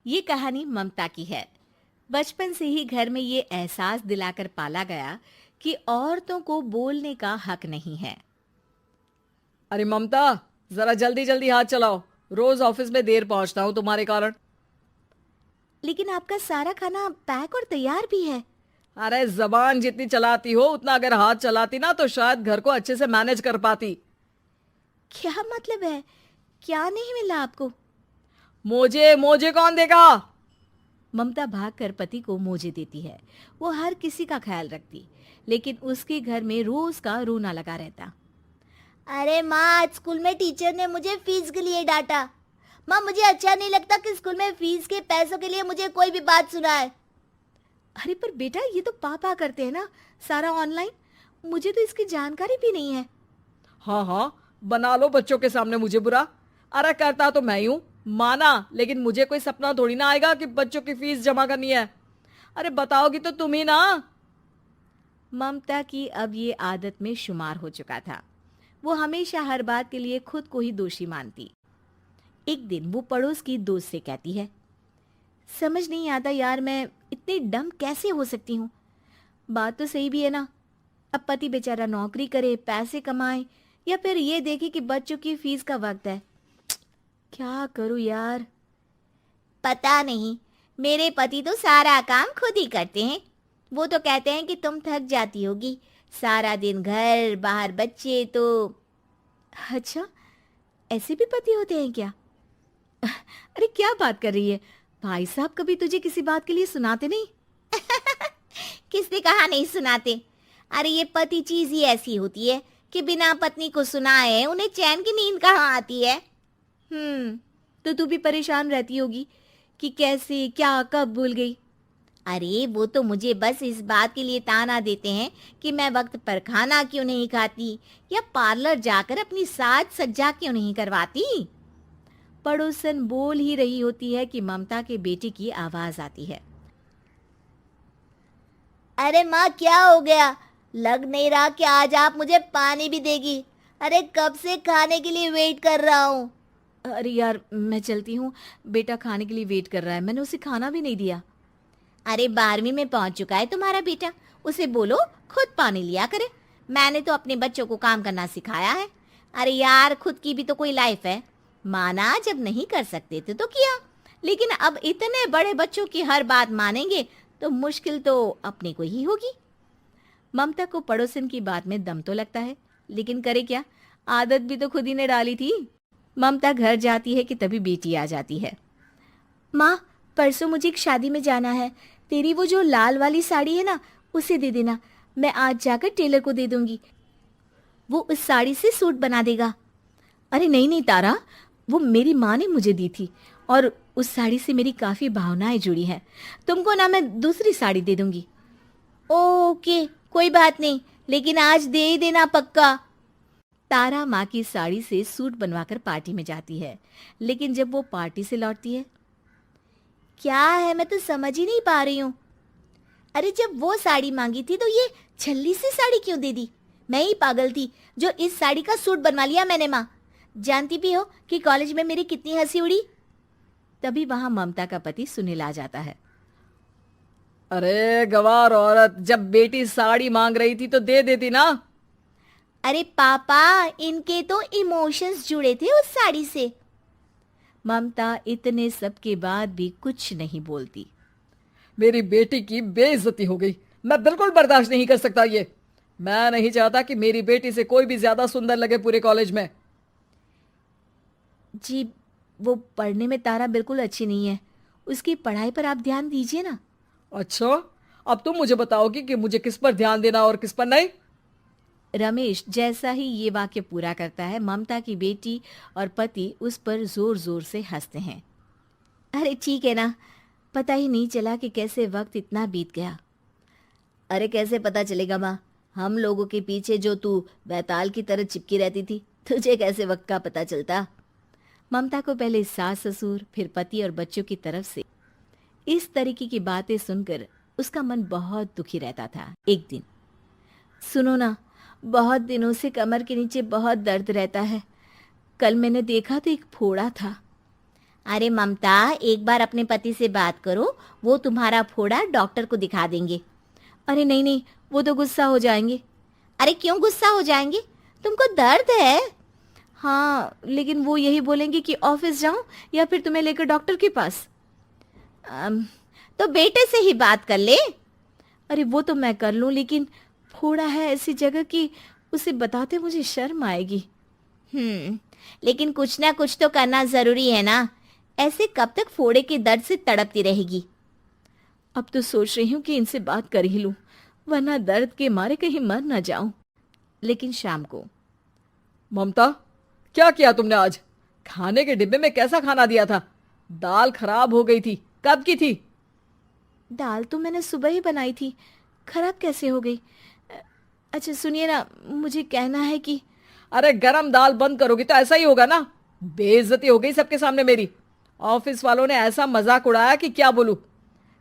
ये कहानी ममता की है। बचपन से ही घर में ये एहसास दिलाकर पाला गया कि औरतों को बोलने का हक नहीं है। अरे ममता, जरा जल्दी जल्दी हाथ चलाओ। रोज ऑफिस में देर पहुंचता हूँ तुम्हारे कारण। लेकिन आपका सारा खाना पैक और तैयार भी है। अरे जबान जितनी चलाती हो उतना अगर हाथ चलाती ना तो शायद घर को अच्छे से मैनेज कर पाती। क्या मतलब है? क्या नहीं मिला आपको? मोजे मोजे कौन देगा? ममता भागकर पति को मोजे देती है। वो हर किसी का ख्याल रखती, लेकिन उसके घर में रोज का रोना लगा रहता। अरे माँ, आज स्कूल में टीचर ने मुझे फीस के लिए डांटा। माँ, मुझे अच्छा नहीं लगता कि स्कूल में फीस के पैसों के लिए मुझे कोई भी बात सुनाए। अरे पर बेटा, ये तो पापा करते हैं ना, सारा ऑनलाइन। मुझे तो इसकी जानकारी भी नहीं है। हाँ हाँ, बना लो बच्चों के सामने मुझे बुरा। अरे करता तो मैं ही हूँ, माना, लेकिन मुझे कोई सपना थोड़ी ना आएगा कि बच्चों की फीस जमा करनी है। अरे बताओगी तो तुम ही ना। ममता की अब ये आदत में शुमार हो चुका था। वो हमेशा हर बात के लिए खुद को ही दोषी मानती। एक दिन वो पड़ोस की दोस्त से कहती है, समझ नहीं आता यार, मैं इतनी डम कैसे हो सकती हूँ। बात तो सही भी है ना। अब पति बेचारा नौकरी करे, पैसे कमाए, या फिर ये देखे कि बच्चों की फीस का वक्त है। क्या करूँ यार। पता नहीं, मेरे पति तो सारा काम खुद ही करते हैं। वो तो कहते हैं कि तुम थक जाती होगी, सारा दिन घर बाहर बच्चे तो। अच्छा, ऐसे भी पति होते हैं क्या? अरे क्या बात कर रही है? भाई साहब कभी तुझे किसी बात के लिए सुनाते नहीं? किसने कहा नहीं सुनाते? अरे ये पति चीज ही ऐसी होती है कि बिना पत्नी को सुनाए उन्हें चैन की नींद कहाँ आती है। तो तू भी परेशान रहती होगी कि कैसे, क्या, कब भूल गई। अरे वो तो मुझे बस इस बात के लिए ताना देते हैं कि मैं वक्त पर खाना क्यों नहीं खाती या पार्लर जाकर अपनी साज सज्जा क्यों नहीं करवाती। पड़ोसन बोल ही रही होती है कि ममता के बेटे की आवाज आती है। अरे माँ, क्या हो गया? लग नहीं रहा कि आज आप मुझे पानी भी देगी। अरे कब से खाने के लिए वेट कर रहा हूँ। अरे यार, मैं चलती हूँ। बेटा खाने के लिए वेट कर रहा है, मैंने उसे खाना भी नहीं दिया। अरे 12वीं में पहुंच चुका है तुम्हारा बेटा, उसे बोलो खुद पानी लिया करे। मैंने तो अपने बच्चों को काम करना सिखाया है। अरे यार, खुद की भी तो कोई लाइफ है। माना जब नहीं कर सकते थे तो किया, लेकिन अब इतने बड़े बच्चों की हर बात मानेंगे तो मुश्किल तो अपने को ही होगी। ममता को पड़ोसन की बात में दम तो लगता है, लेकिन करे क्या, आदत भी तो खुद ही ने डाली थी। ममता घर जाती है कि तभी बेटी आ जाती है। माँ, परसों मुझे एक शादी में जाना है। तेरी वो जो लाल वाली साड़ी है ना, उसे दे देना। मैं आज जाकर टेलर को दे दूंगी, वो उस साड़ी से सूट बना देगा। अरे नहीं नहीं तारा, वो मेरी माँ ने मुझे दी थी और उस साड़ी से मेरी काफ़ी भावनाएं जुड़ी हैं। तुमको ना मैं दूसरी साड़ी दे दूंगी। ओके, कोई बात नहीं, लेकिन आज दे ही देना पक्का। तारा माँ की साड़ी से सूट बनवाकर पार्टी में जाती है, लेकिन जब वो पार्टी से लौटती है, क्या है, मैं तो समझ ही नहीं पा रही हूँ। अरे जब वो साड़ी मांगी थी तो ये छल्ली सी साड़ी क्यों दे दी? मैं ही पागल थी जो इस साड़ी का सूट बनवा लिया मैंने। माँ, जानती भी हो कि कॉलेज में मेरी कितनी हंसी उड़ी। तभी वहां ममता का पति सुनील आ जाता है। अरे गवार औरत, जब बेटी साड़ी मांग रही थी तो दे देती ना। अरे पापा, इनके तो इमोशंस जुड़े थे उस साड़ी से। ममता इतने सब के बाद भी कुछ नहीं बोलती। मेरी बेटी की बेइज्जती हो गई, मैं बिल्कुल बर्दाश्त नहीं कर सकता ये। मैं नहीं चाहता कि मेरी बेटी से कोई भी ज्यादा सुंदर लगे पूरे कॉलेज में। जी, वो पढ़ने में तारा बिल्कुल अच्छी नहीं है, उसकी पढ़ाई पर आप ध्यान दीजिए ना। अच्छा, अब तुम मुझे बताओगी कि मुझे किस पर ध्यान देना और किस पर नहीं। रमेश जैसा ही ये वाक्य पूरा करता है, ममता की बेटी और पति उस पर जोर जोर से हंसते हैं। अरे ठीक है ना, पता ही नहीं चला कि कैसे वक्त इतना बीत गया। अरे कैसे पता चलेगा माँ, हम लोगों के पीछे जो तू बैताल की तरह चिपकी रहती थी, तुझे कैसे वक्त का पता चलता। ममता को पहले सास ससुर, फिर पति और बच्चों की तरफ से इस तरीके की बातें सुनकर उसका मन बहुत दुखी रहता था। एक दिन, सुनो ना, बहुत दिनों से कमर के नीचे बहुत दर्द रहता है। कल मैंने देखा तो एक फोड़ा था। अरे ममता, एक बार अपने पति से बात करो, वो तुम्हारा फोड़ा डॉक्टर को दिखा देंगे। अरे नहीं नहीं, वो तो गुस्सा हो जाएंगे। अरे क्यों गुस्सा हो जाएंगे? तुमको दर्द है? हाँ, लेकिन वो यही बोलेंगे कि ऑफिस जाऊं या फिर तुम्हें लेकर डॉक्टर के पास। तो बेटे से ही बात कर ले। अरे वो तो मैं कर लूं, लेकिन फोड़ा है ऐसी जगह कि उसे बताते मुझे शर्म आएगी। लेकिन कुछ ना कुछ तो करना जरूरी है ना, ऐसे कब तक फोड़े के दर्द से तड़पती रहेगी? अब तो सोच रही हूँ कि इनसे बात कर ही लूं, वरना दर्द के मारे कहीं मर ना जाऊं। लेकिन शाम को, ममता, क्या किया तुमने आज? खाने के डिब्बे में कैसा खाना दिया था? दाल खराब हो गई थी। कब की थी? दाल तो मैंने सुबह ही बनाई थी, खराब कैसे हो गई? अच्छा सुनिए ना, मुझे कहना है कि अरे गरम दाल बंद करोगी तो ऐसा ही होगा ना। बेइज्जती हो गई सबके सामने मेरी। ऑफिस वालों ने ऐसा मजाक उड़ाया कि क्या बोलूं।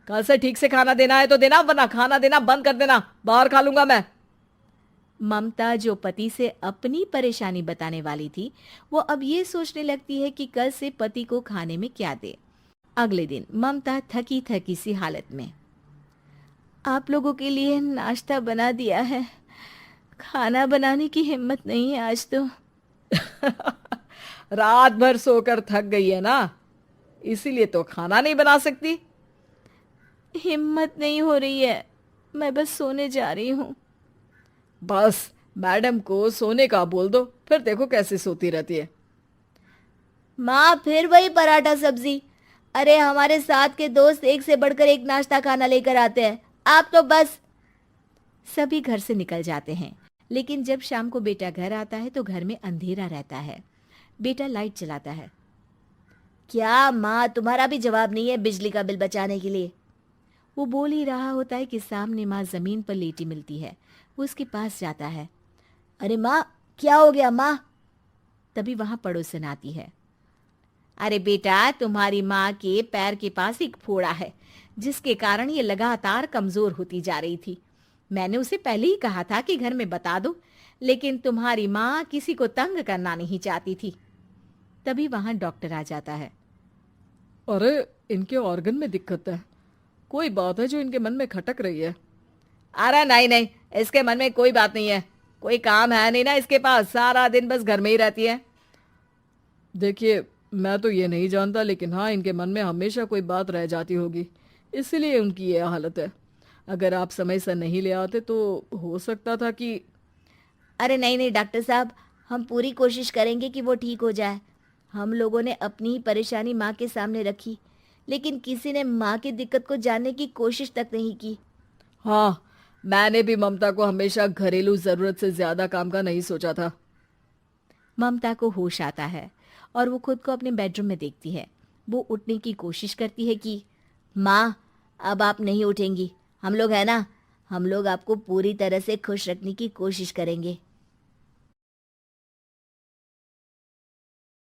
कल से ठीक से खाना देना है तो देना, वरना खाना देना बंद कर देना। बाहर खा लूंगा मैं। ममता, जो पति से अपनी परेशानी बताने वाली थी, वो अब ये सोचने लगती है कि कल से पति को खाने में क्या दे। अगले दिन ममता थकी थकी सी हालत में, आप लोगों के लिए नाश्ता बना दिया है, खाना बनाने की हिम्मत नहीं है आज तो। रात भर सोकर थक गई है ना, इसीलिए तो खाना नहीं बना सकती। हिम्मत नहीं हो रही है, मैं बस सोने जा रही हूँ। बस मैडम को सोने का बोल दो, फिर देखो कैसे सोती रहती है। माँ, फिर वही पराठा सब्जी। अरे हमारे साथ के दोस्त एक से बढ़कर एक नाश्ता खाना लेकर आते हैं, आप तो बस। सभी घर से निकल जाते हैं, लेकिन जब शाम को बेटा घर आता है तो घर में अंधेरा रहता है। बेटा लाइट जलाता है। क्या माँ, तुम्हारा भी जवाब नहीं है बिजली का बिल बचाने के लिए? वो बोल ही रहा होता है कि सामने माँ जमीन पर लेटी मिलती है। वो उसके पास जाता है। अरे माँ, क्या हो गया माँ? तभी वहां पड़ोसन आती है। अरे बेटा, तुम्हारी माँ के पैर के पास एक फोड़ा है, जिसके कारण ये लगातार कमजोर होती जा रही थी। मैंने उसे पहले ही कहा था कि घर में बता दो, लेकिन तुम्हारी माँ किसी को तंग करना नहीं चाहती थी। तभी वहां डॉक्टर आ जाता है। अरे इनके ऑर्गन में दिक्कत है, कोई बात है जो इनके मन में खटक रही है। अरे नहीं नहीं, इसके मन में कोई बात नहीं है। कोई काम है नहीं ना इसके पास, सारा दिन बस घर में ही रहती है। देखिए, मैं तो ये नहीं जानता, लेकिन हाँ, इनके मन में हमेशा कोई बात रह जाती होगी, इसलिए उनकी ये हालत है। अगर आप समय से नहीं ले आते तो हो सकता था कि। अरे नहीं नहीं डॉक्टर साहब, हम पूरी कोशिश करेंगे कि वो ठीक हो जाए। हम लोगों ने अपनी ही परेशानी माँ के सामने रखी, लेकिन किसी ने माँ की दिक्कत को जानने की कोशिश तक नहीं की। हाँ, मैंने भी ममता को हमेशा घरेलू जरूरत से ज्यादा काम का नहीं सोचा था। ममता को होश आता है और वो खुद को अपने बेडरूम में देखती है। वो उठने की कोशिश करती है कि माँ, अब आप नहीं उठेंगी, हम लोग है ना, हम लोग आपको पूरी तरह से खुश रखने की कोशिश करेंगे।